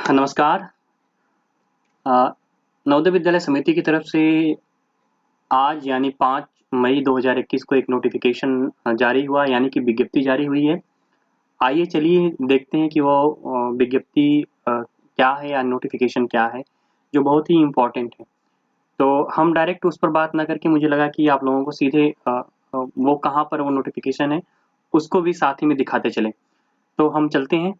नमस्कार। अ, नवोदय विद्यालय समिति की तरफ से आज यानी 5 मई 2021 को एक नोटिफ़िकेशन जारी हुआ, यानी कि विज्ञप्ति जारी हुई है। आइए चलिए देखते हैं कि वो विज्ञप्ति क्या है या नोटिफ़िकेशन क्या है, जो बहुत ही इम्पोर्टेंट है। तो हम डायरेक्ट उस पर बात ना करके मुझे लगा कि आप लोगों को सीधे वो कहाँ पर वो नोटिफ़िकेशन है, उसको भी साथ ही में दिखाते चलें। तो हम चलते हैं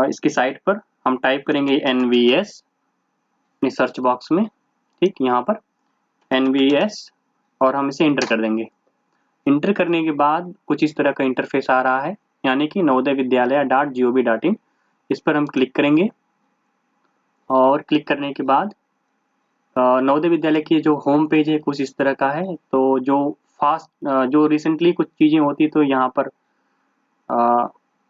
इसकी साइट पर। हम टाइप करेंगे NVS अपने सर्च बॉक्स में, ठीक यहाँ पर NVS, और हम इसे इंटर कर देंगे। इंटर करने के बाद कुछ इस तरह का इंटरफेस आ रहा है, यानी कि नवोदय विद्यालय .gov.in। इस पर हम क्लिक करेंगे और क्लिक करने के बाद नवोदय विद्यालय की जो होम पेज है कुछ इस तरह का है। तो जो रिसेंटली कुछ चीज़ें होती तो यहाँ पर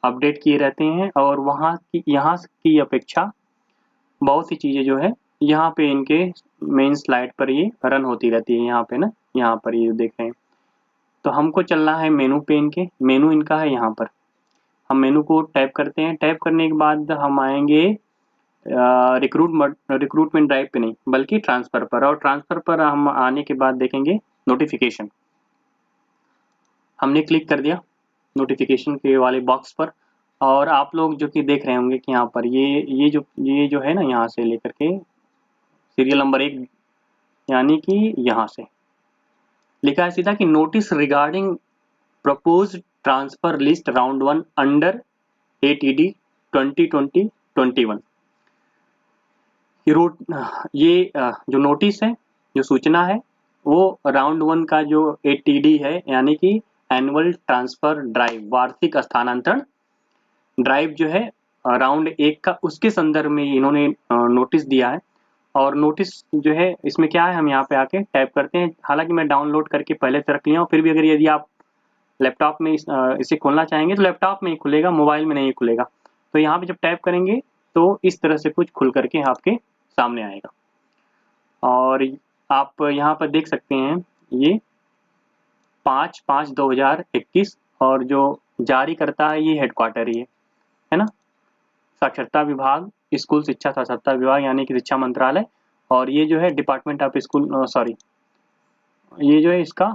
अपडेट किए रहते हैं, और यहाँ की अपेक्षा बहुत सी चीज़ें जो है यहाँ पे इनके मेन स्लाइड पर ये रन होती रहती है। यहाँ पे ना, यहाँ पर ये देख रहे हैं। तो हमको चलना है मेनू पे, इनके मेनू इनका है यहाँ पर। हम मेनू को टैप करते हैं। टैप करने के बाद हम आएंगे रिक्रूटमेंट ड्राइव पे नहीं बल्कि ट्रांसफ़र पर, और ट्रांसफ़र पर हम आने के बाद देखेंगे नोटिफिकेशन। हमने क्लिक कर दिया नोटिफिकेशन के वाले बॉक्स पर, और आप लोग जो कि देख रहे होंगे कि यहाँ पर ये जो है ना, यहाँ से लेकर के सीरियल नंबर 1, यानी कि यहाँ से लिखा है सीधा कि notice regarding proposed transfer list round 1 under ATD 2020-21। ये जो नोटिस है, जो सूचना है, वो राउंड 1 का जो ATD है, यानी कि एनुअल ट्रांसफर ड्राइव, वार्षिक स्थानांतरण ड्राइव जो है राउंड 1 का, उसके संदर्भ में इन्होंने नोटिस दिया है। और नोटिस जो है इसमें क्या है, हम यहाँ पे आके टाइप करते हैं। हालांकि मैं डाउनलोड करके पहले से रख लिया हूँ, फिर भी अगर यदि आप लैपटॉप में इसे खोलना चाहेंगे तो लैपटॉप में ही खुलेगा, मोबाइल में नहीं खुलेगा। तो यहाँ पे जब टाइप करेंगे तो इस तरह से कुछ खुल करके आपके सामने आएगा। और आप यहाँ पर देख सकते हैं ये 5/5/2021, और जो जारी करता है ये हेडक्वार्टर ही है ना, साक्षरता विभाग, स्कूल शिक्षा साक्षरता विभाग, यानी कि शिक्षा मंत्रालय। और ये जो है डिपार्टमेंट ऑफ स्कूल, सॉरी, ये जो है इसका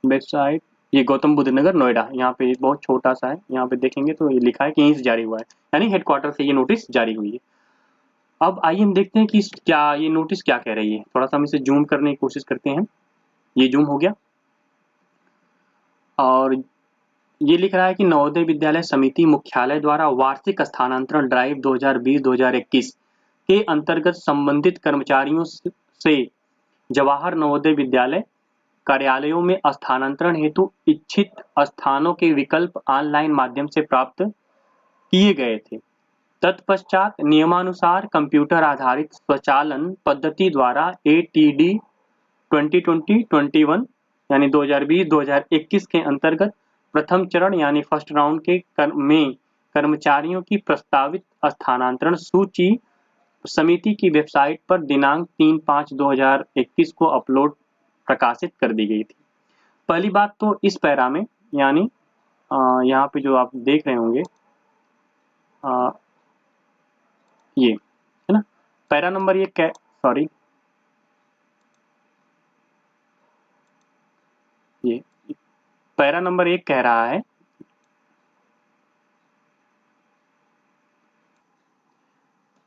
वेबसाइट, ये गौतम बुद्ध नगर नोएडा, यहाँ पे बहुत छोटा सा है। यहाँ पे देखेंगे तो ये लिखा है कि यहीं से जारी हुआ है, यानी हेडक्वार्टर से ये नोटिस जारी हुई है। अब आइए हम देखते हैं कि क्या ये नोटिस क्या कह रही है। थोड़ा सा हम इसे जूम करने की कोशिश करते हैं। ये जूम हो गया, और ये लिख रहा है कि नवोदय विद्यालय समिति मुख्यालय द्वारा वार्षिक स्थानांतरण ड्राइव 2020-2021 के अंतर्गत संबंधित कर्मचारियों से जवाहर नवोदय विद्यालय कार्यालयों में स्थानांतरण हेतु इच्छित स्थानों के विकल्प ऑनलाइन माध्यम से प्राप्त किए गए थे। तत्पश्चात नियमानुसार कंप्यूटर आधारित स्वचालन पद्धति द्वारा ATD 2020-21 यानी 2020-2021 के अंतर्गत प्रथम चरण यानी फर्स्ट राउंड में कर्मचारियों की प्रस्तावित स्थानांतरण सूची समिति की वेबसाइट पर दिनांक 3/5/2021 को अपलोड प्रकाशित कर दी गई थी। पहली बात तो इस पैरा में, यानी यहाँ पे जो आप देख रहे होंगे ये है ना, पैरा नंबर ये सॉरी, ये पैरा नंबर 1 कह रहा है,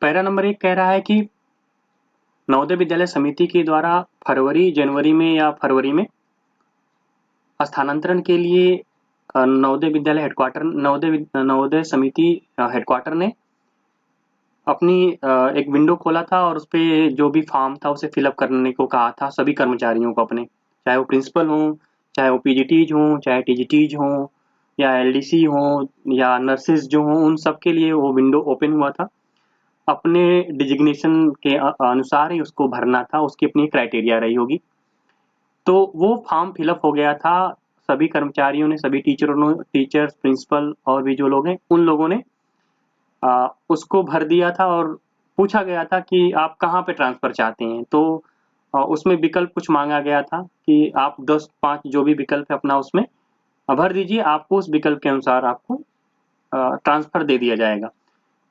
पैरा नंबर 1 कह रहा है कि नवोदय विद्यालय समिति के द्वारा जनवरी में या फरवरी में स्थानांतरण के लिए नवोदय विद्यालय हेडक्वार्टर, नवोदय समिति हेडक्वार्टर ने अपनी एक विंडो खोला था, और उस पे जो भी फॉर्म था उसे फिलअप करने को कहा था सभी कर्मचारियों को अपने, चाहे वो प्रिंसिपल हों, चाहे वो PGTs हों, चाहे TGTs हों, या LDC हों, या नर्सेज जो हों, उन सब के लिए वो विंडो ओपन हुआ था। अपने डिजिग्नेशन के अनुसार ही उसको भरना था, उसकी अपनी क्राइटेरिया रही होगी। तो वो फॉर्म फिलअप हो गया था, सभी कर्मचारियों ने, सभी टीचर्स, प्रिंसिपल और भी जो लोग हैं उन लोगों ने उसको भर दिया था, और पूछा गया था कि आप कहाँ पे ट्रांसफ़र चाहते हैं। तो उसमें विकल्प कुछ मांगा गया था कि आप 10-5 जो भी विकल्प है अपना उसमें भर दीजिए, आपको उस विकल्प के अनुसार आपको ट्रांसफ़र दे दिया जाएगा।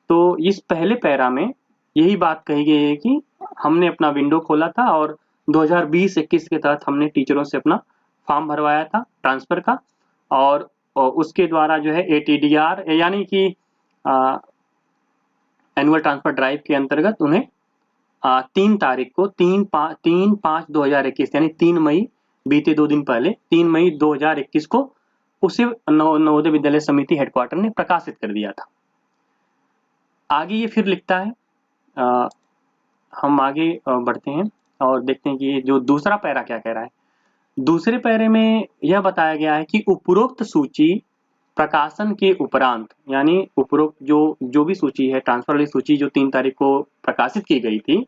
तो इस पहले पैरा में यही बात कही गई है कि हमने अपना विंडो खोला था और 2020-21 के तहत हमने टीचरों से अपना फॉर्म भरवाया था ट्रांसफर का, और उसके द्वारा जो है ATDR यानी कि एनुअल ट्रांसफर ड्राइव के अंतर्गत उन्हें 3 तारीख को 3/5/2021 यानी 3 मई, बीते 2 दिन पहले 3 मई 2021 को उसे नवोदय विद्यालय समिति हेडक्वार्टर ने प्रकाशित कर दिया था। आगे ये फिर लिखता है, हम आगे बढ़ते हैं और देखते हैं कि जो दूसरा पैरा क्या कह रहा है। दूसरे पैरे में यह बताया गया है कि उपरोक्त सूची प्रकाशन के उपरांत, यानी उपरोक्त जो भी सूची है, ट्रांसफर वाली सूची जो 3 तारीख को प्रकाशित की गई थी,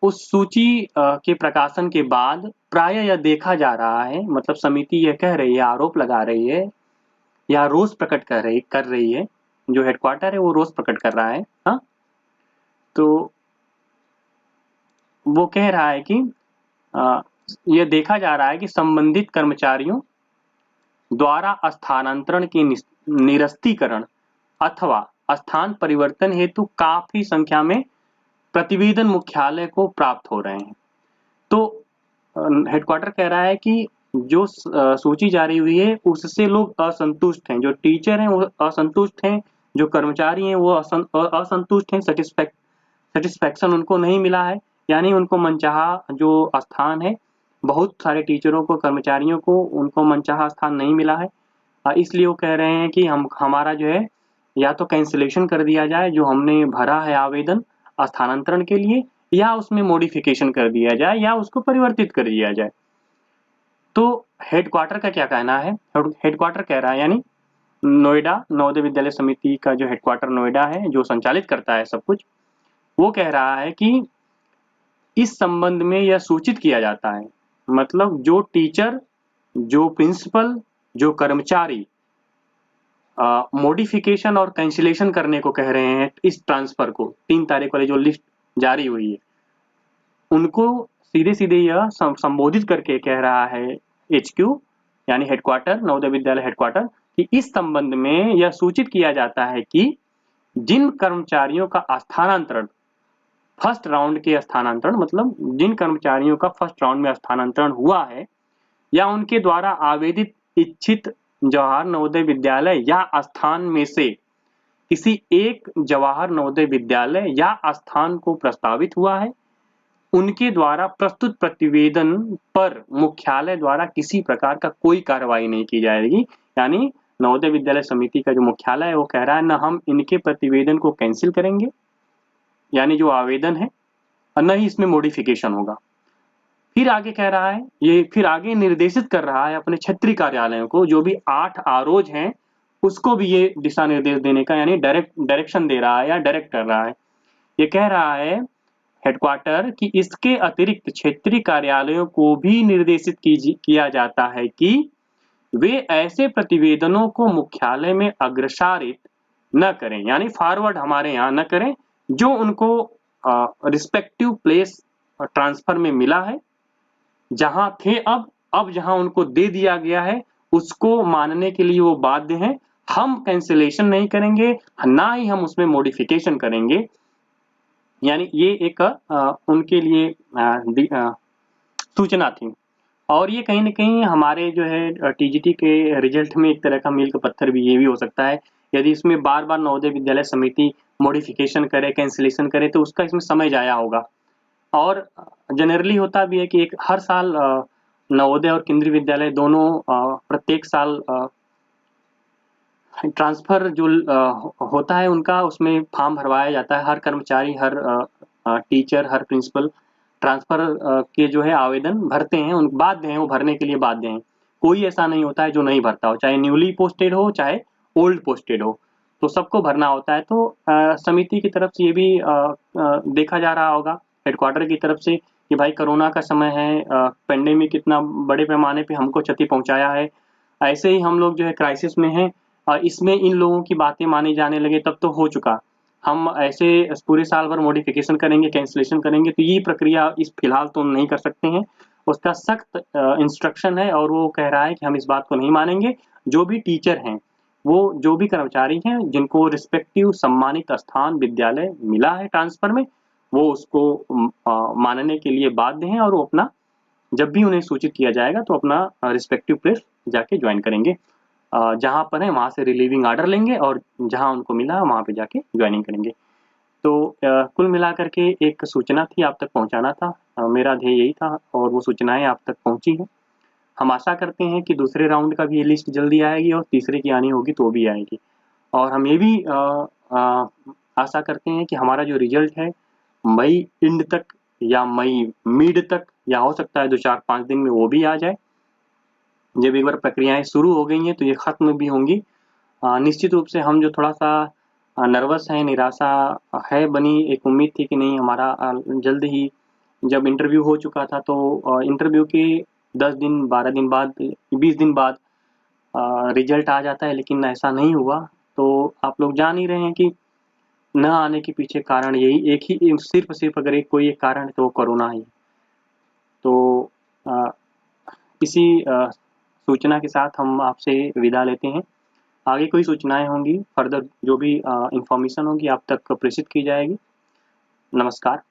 उस सूची के प्रकाशन के बाद प्रायः यह देखा जा रहा है, मतलब समिति यह कह रही है, आरोप लगा रही है या रोष प्रकट कर रही है, जो हेडक्वार्टर है वो रोष प्रकट कर रहा है। हाँ, तो वो कह रहा है कि यह देखा जा रहा है कि संबंधित कर्मचारियों द्वारा स्थानांतरण के निरस्तीकरण अथवा स्थान परिवर्तन हेतु काफी संख्या में प्रतिवेदन मुख्यालय को प्राप्त हो रहे हैं। तो हेडक्वार्टर कह रहा है कि जो सूची जारी हुई है उससे लोग असंतुष्ट हैं, जो टीचर हैं वो असंतुष्ट हैं, जो कर्मचारी हैं वो असंतुष्ट हैं, सेटिस्फैक्शन उनको नहीं मिला है, यानी उनको मनचाहा जो स्थान है, बहुत सारे टीचरों को, कर्मचारियों को उनको मनचाहा स्थान नहीं मिला है। इसलिए वो कह रहे हैं कि हमारा जो है या तो कैंसिलेशन कर दिया जाए जो हमने भरा है आवेदन स्थानांतरण के लिए, या उसमें मॉडिफिकेशन कर दिया जाए या उसको परिवर्तित कर दिया जाए। तो हेडक्वार्टर का क्या कहना है? हेडक्वार्टर कह रहा है, यानी नोएडा नवोदय विद्यालय समिति का जो हेडक्वार्टर नोएडा है, जो संचालित करता है सब कुछ, वो कह रहा है कि इस संबंध में यह सूचित किया जाता है, मतलब जो टीचर, जो प्रिंसिपल, जो कर्मचारी मॉडिफिकेशन और कैंसिलेशन करने को कह रहे हैं इस ट्रांसफर को, 3 तारीख वाली जो लिस्ट जारी हुई है, उनको सीधे सीधे यह संबोधित करके कह रहा है HQ यानी हेडक्वार्टर, नवोदय विद्यालय हेडक्वार्टर, कि इस संबंध में यह सूचित किया जाता है कि जिन कर्मचारियों का स्थानांतरण, फर्स्ट राउंड के स्थानांतरण, मतलब जिन कर्मचारियों का फर्स्ट राउंड में स्थानांतरण हुआ है या उनके द्वारा आवेदित इच्छित जवाहर नवोदय विद्यालय या स्थान में से किसी एक जवाहर नवोदय विद्यालय या स्थान को प्रस्तावित हुआ है, उनके द्वारा प्रस्तुत प्रतिवेदन पर मुख्यालय द्वारा किसी प्रकार का कोई कार्रवाई नहीं की जाएगी। यानी नवोदय विद्यालय समिति का जो मुख्यालय है वो कह रहा है न हम इनके प्रतिवेदन को कैंसिल करेंगे, यानी जो आवेदन है, और न ही इसमें मॉडिफिकेशन होगा। फिर आगे कह रहा है, ये फिर आगे निर्देशित कर रहा है अपने क्षेत्रीय कार्यालयों को, जो भी 8 आरओज हैं उसको भी ये दिशा निर्देश देने का, यानी डायरेक्शन दे रहा है या डायरेक्ट कर रहा है। ये कह रहा है हेडक्वार्टर कि इसके अतिरिक्त क्षेत्रीय कार्यालयों को भी निर्देशित किया जाता है कि वे ऐसे प्रतिवेदनों को मुख्यालय में अग्रसारित न करें, यानी फॉरवर्ड हमारे यहाँ न करें, जो उनको रिस्पेक्टिव प्लेस ट्रांसफर में मिला है, जहां थे अब जहां उनको दे दिया गया है उसको मानने के लिए वो बाध्य हैं। हम कैंसिलेशन नहीं करेंगे, ना ही हम उसमें मॉडिफिकेशन करेंगे। यानी ये एक उनके लिए सूचना थी। और ये कहीं न कहीं हमारे जो है TGT के रिजल्ट में एक तरह का मील का पत्थर भी ये भी हो सकता है। यदि इसमें बार-बार नवोदय विद्यालय समिति मॉडिफिकेशन करे, कैंसिलेशन करे, तो उसका इसमें समय जाया होगा। और जनरली होता भी है कि एक हर साल नवोदय और केंद्रीय विद्यालय दोनों प्रत्येक साल ट्रांसफर जो होता है उनका, उसमें फॉर्म भरवाया जाता है। हर कर्मचारी, हर टीचर, हर प्रिंसिपल ट्रांसफर के जो है आवेदन भरते हैं, उन बाध्य हैं, वो भरने के लिए बाध्य हैं। कोई ऐसा नहीं होता है जो नहीं भरता हो, चाहे न्यूली पोस्टेड हो चाहे ओल्ड पोस्टेड हो, तो सबको भरना होता है। तो समिति की तरफ से ये भी देखा जा रहा होगा हेडक्वार्टर की तरफ से कि भाई कोरोना का समय है, पेंडेमिक इतना बड़े पैमाने पे हमको क्षति पहुंचाया है, ऐसे ही हम लोग जो है क्राइसिस में हैं, इसमें इन लोगों की बातें मानी जाने लगे तब तो हो चुका। हम ऐसे पूरे साल भर मॉडिफिकेशन करेंगे, कैंसिलेशन करेंगे, तो ये प्रक्रिया इस फिलहाल तो नहीं कर सकते हैं। उसका सख्त इंस्ट्रक्शन है और वो कह रहा है कि हम इस बात को नहीं मानेंगे। जो भी टीचर हैं वो जो भी कर्मचारी हैं जिनको रिस्पेक्टिव सम्मानित स्थान विद्यालय मिला है ट्रांसफर में, वो उसको मानने के लिए बाध्य हैं और वो अपना जब भी उन्हें सूचित किया जाएगा तो अपना रिस्पेक्टिव प्लेस जाके ज्वाइन करेंगे। जहाँ पर है वहाँ से रिलीविंग ऑर्डर लेंगे और जहाँ उनको मिला वहाँ पे जाके ज्वाइनिंग करेंगे। तो कुल मिलाकर के एक सूचना थी, आप तक पहुँचाना था। मेरा ध्येय यही था और वो सूचनाएँ आप तक पहुँची हैं। हम आशा करते हैं कि दूसरे राउंड का भी ये लिस्ट जल्दी आएगी और तीसरे की आनी होगी तो भी आएगी। और हम ये भी आशा करते हैं कि हमारा जो रिजल्ट है मई एंड तक या मई मिड तक या हो सकता है 2-4-5 दिन में वो भी आ जाए। जब एक बार प्रक्रियाएं शुरू हो गई हैं तो ये खत्म भी होंगी। निश्चित रूप से हम जो थोड़ा-सा नर्वस हैं, निराशा है बनी, एक उम्मीद थी कि नहीं हमारा जल्द ही जब इंटरव्यू हो चुका था तो इंटरव्यू के 10 दिन, 12 दिन बाद, 20 दिन बाद रिजल्ट आ जाता है, लेकिन ऐसा नहीं हुआ। तो आप लोग जान ही रहे हैं कि न आने के पीछे कारण यही एक ही सिर्फ़ अगर एक कोई एक कारण है तो वो कोरोना ही है। तो अ, इसी सूचना के साथ हम आपसे विदा लेते हैं। आगे कोई सूचनाएँ होंगी, फर्दर जो भी इन्फॉर्मेशन होगी आप तक प्रेषित की जाएगी। नमस्कार।